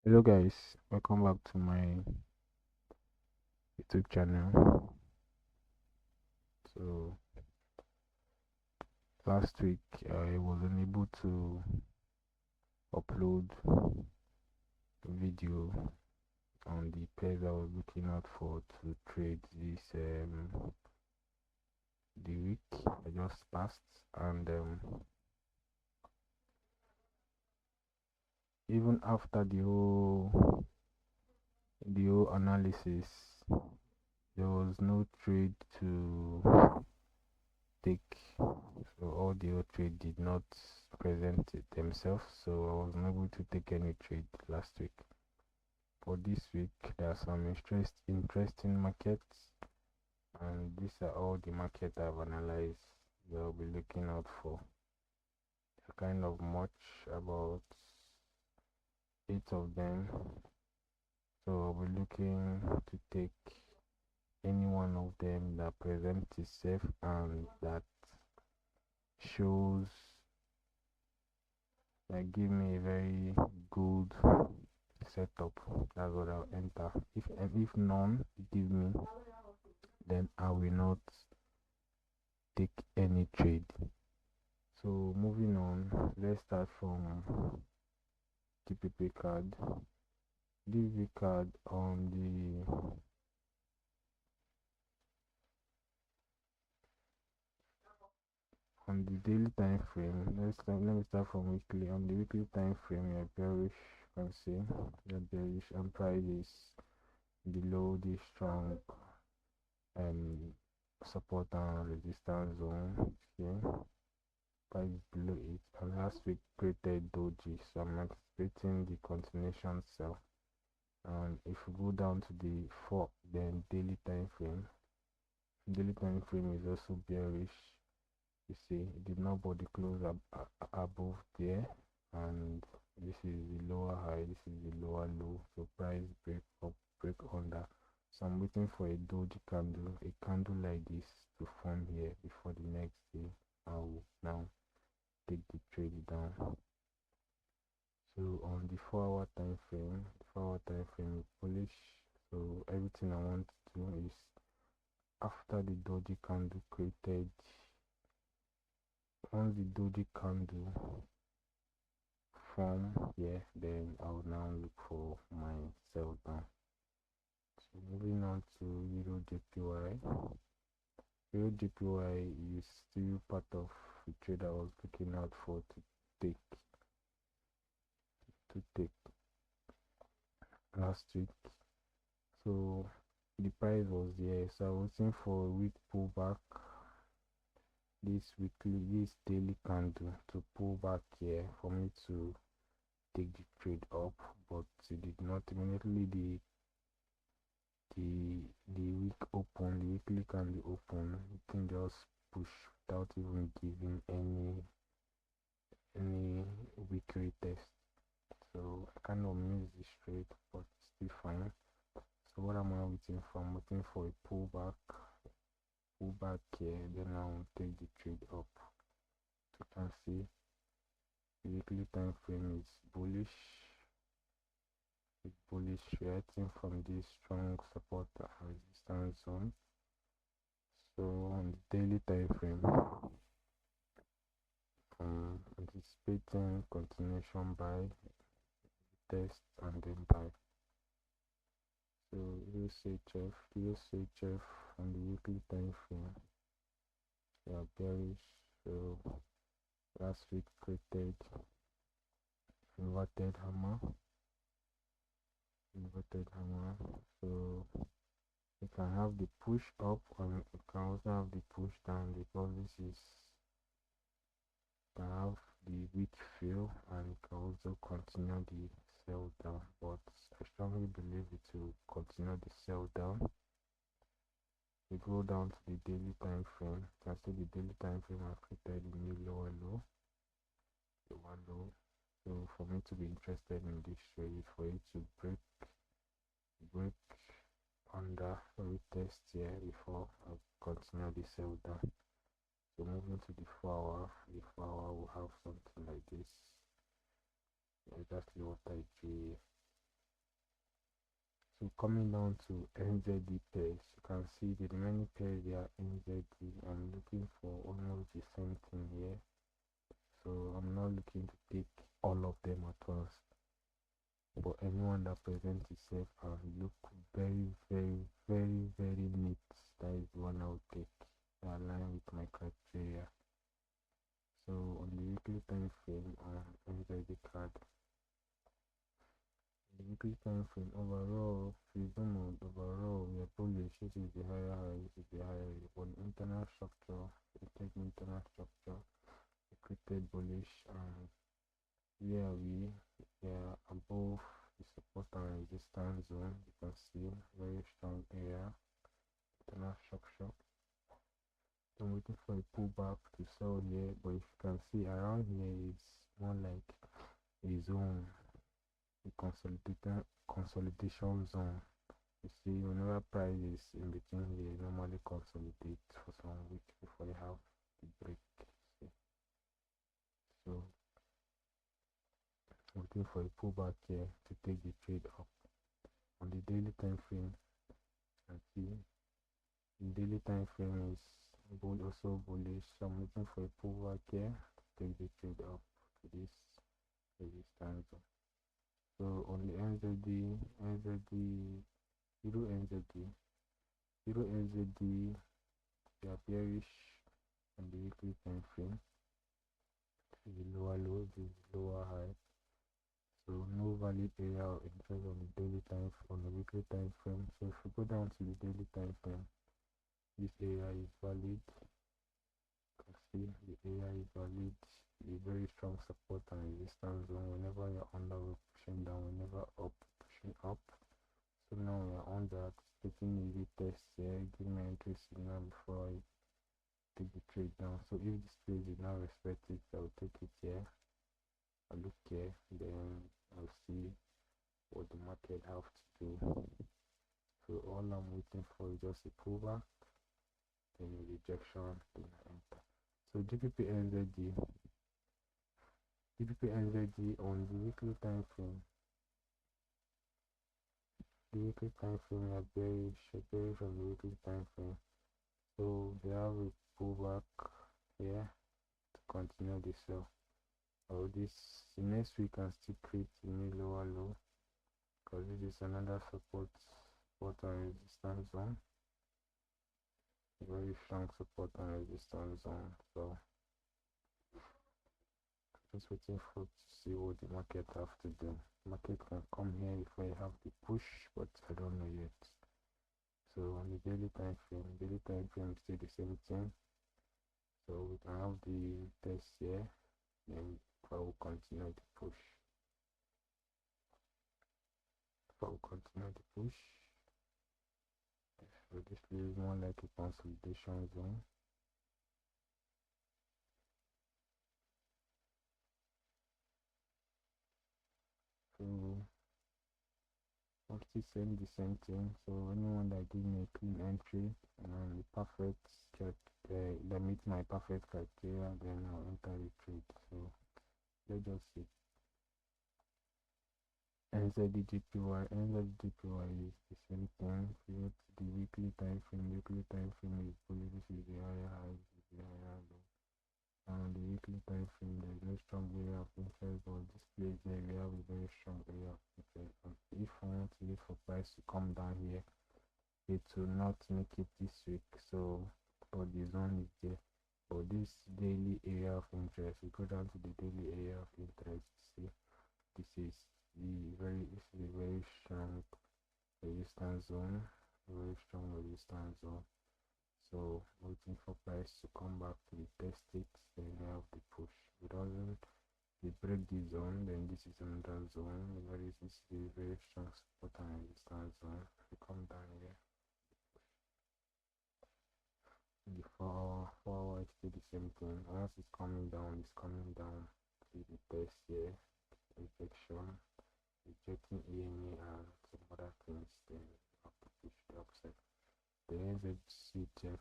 Hello guys, welcome back to my YouTube channel. So last week I was unable to upload video on the pairs I was looking out for to trade this the week I just passed, and even after the whole analysis, there was no trade to take. So all the old trade did not present it themselves, so I was not able to take any trade last week. For this week, there are some interesting markets, and these are all the markets I've analyzed that I'll be looking out for. Kind of much, about 8 of them, so I'll be looking to take any one of them that presents itself and that shows, that give me a very good setup. That's what I'll enter. If none give me, then I will not take any trade. So moving on, let's start from DPP card. DPP card on the daily time frame. Let me start from weekly. On the weekly time frame, you're bearish. You can see you're bearish, and price is below the strong um support and resistance zone. Okay, price below it, and last week created doji, so I'm expecting the continuation sell. And if we go down to the 4, then daily time frame, is also bearish. You see it did not body close above there, and this is the lower high, this is the lower low, so price break up, break under. So I'm waiting for a doji candle, a candle like this, to form here before the next day. I will now take the trade down. So on the 4-hour time frame, is bullish. So everything I want to do is, after the doji candle created, once the doji candle form here, then I will now look for my sell down. So moving on to Euro JPY. Euro JPY is still part of the trade I was looking out for take to take last week. So the price was there, so I was waiting for a weak pullback, this daily candle to pull back here for me to take the trade up, but it did not. Immediately the weekly candle open, you can just push without even giving any weekly test. So I kind of missed the trade, but still fine. So what am I waiting for? I'm waiting for a pullback here, then I'll take the trade up. So you can see the weekly time frame is bullish. It's bullish, reacting from this strong support and resistance zone. So on the daily time frame, anticipating continuation buy, test, and then buy. So USHF on the weekly time frame, they are bearish. So last week created inverted hammer, so you can have the push up, and you can also have the push down, because this is, can have the weak fill, and you can also continue the sell down, but I strongly believe it will continue the sell down. We go down to the daily time frame. You can see the daily time frame has created a new lower low. So for me to be interested in this trade, for it to break under retest here before I continue the sell down. So moving to the 4-hour, will have something like this. Exactly what I do. coming down to NZD pairs, you can see the remaining pairs they are NZD. I'm looking for almost the same thing here, so I'm not looking to take all of them at once, but anyone that presents itself and look very very neat, that is the one I would take, that align with my criteria. So on the weekly time frame on NZD card, the weekly time frame overall, if you zoom out, overall we are bullish. This is the higher high, this is the higher high. On internal structure, we take internal structure, we created bullish, and where we are above the support and resistance zone. You can see very strong area, internal structure. I'm waiting for a pullback to sell here, but if you can see around here, it's more like a zone, a consolidation zone. You see, whenever price is in between here, normally consolidate for some weeks before they have the break. See? So waiting for a pullback here to take the trade up. On the daily time frame, and see the daily time frame is also bullish, so I'm looking for a pullback here to take the trade up to this resistance zone. So on the NZD, Euro NZD, they are bearish on the weekly time frame. This is the lower low, this is the lower high. So no valid area of interest on the daily time, on the weekly time frame. So if you go down to the daily time frame, this area is valid. You can see the area is valid. A very strong support and resistance zone. Whenever you're under, we're pushing down. Whenever up, pushing up. So now we are on that, taking a retest here, give my entry signal before I take the trade down. So if this trade did not respect it, I'll take it here. I'll look here, then I'll see what the market have to do. So all I'm waiting for is just a pullback, then a rejection, then I enter. So GBP/NZD on the weekly time frame. The weekly time frame are bearish on the weekly time frame. So they have a pullback here to continue the sell. Or this next week can still create a new lower low, because this is another support and resistance zone. Very strong support and resistance zone. So just waiting for to see what the market have to do. Market can come here if I have the push, but I don't know yet. So on the daily time frame is still the same thing. So we can have the test here, then I will continue the push. So this is more like a consolidation zone. So I'm still saying the same thing. So anyone that gives me a clean entry and perfect check, that meets my perfect criteria, then I'll enter the trade. So let's just see. NZDJPY is the same thing. If you go to the weekly time frame is bullish. This is the higher high, this is the higher low. And on the weekly time frame, there is no strong area of interest, but this place there we have a very strong area of interest. And if I want to wait for price to come down here, it will not make it this week. So, but the zone is there. But this daily area of interest, we go down to the daily area of interest. See, this is a very strong resistance zone, So waiting for price to come back to the test it, then we have the push. If it doesn't, we break the zone, then this is another zone. This is a very strong support and resistance zone. We come down here. The 4 hour is still the same thing. Once it's coming down to the test here, rejection, rejecting EMA and some other things, then you have to push the upside. The NZCTF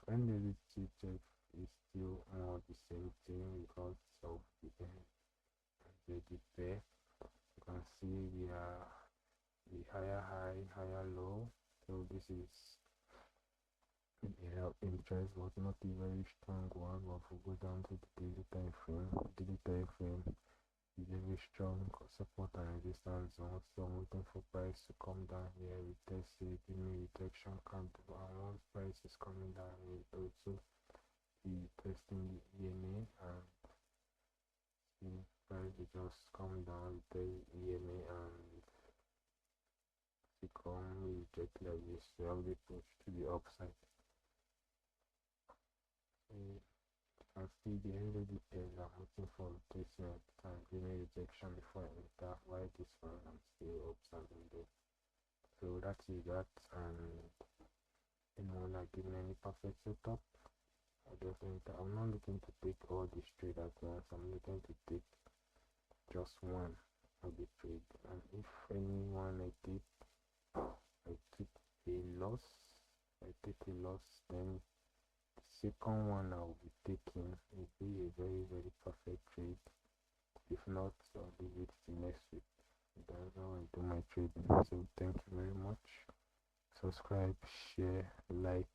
is still more the same thing because of the NZD pair. You can see we higher high, higher low. So this is an area of interest, but not a very strong one. But if we go down to the daily time frame is a very strong support and resistance zone. So I'm waiting for price to come down here. We test it, give me rejection candle, and once price is coming down, we also be testing the EMA, and see price will just come down with the EMA and become reject like this. So I'll be pushed to the upside. So you can see the already pairs. I'm looking for retracement and give me rejection before I enter. Why this one? I'm still observing there. So that is that, and anyone that give me any perfect setup, I just enter. I'm not looking to take all this trade at once. I'm looking to take just one of the trade, and if anyone I take a loss, then the second one I'll be taking will be a very very perfect trade. If not, I'll leave it to next week. That's how I do my trading. So thank you very much. Subscribe, share, like,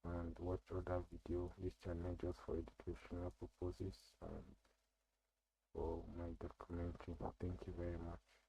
and watch other video. This channel just for educational purposes and for my documentary. Thank you very much.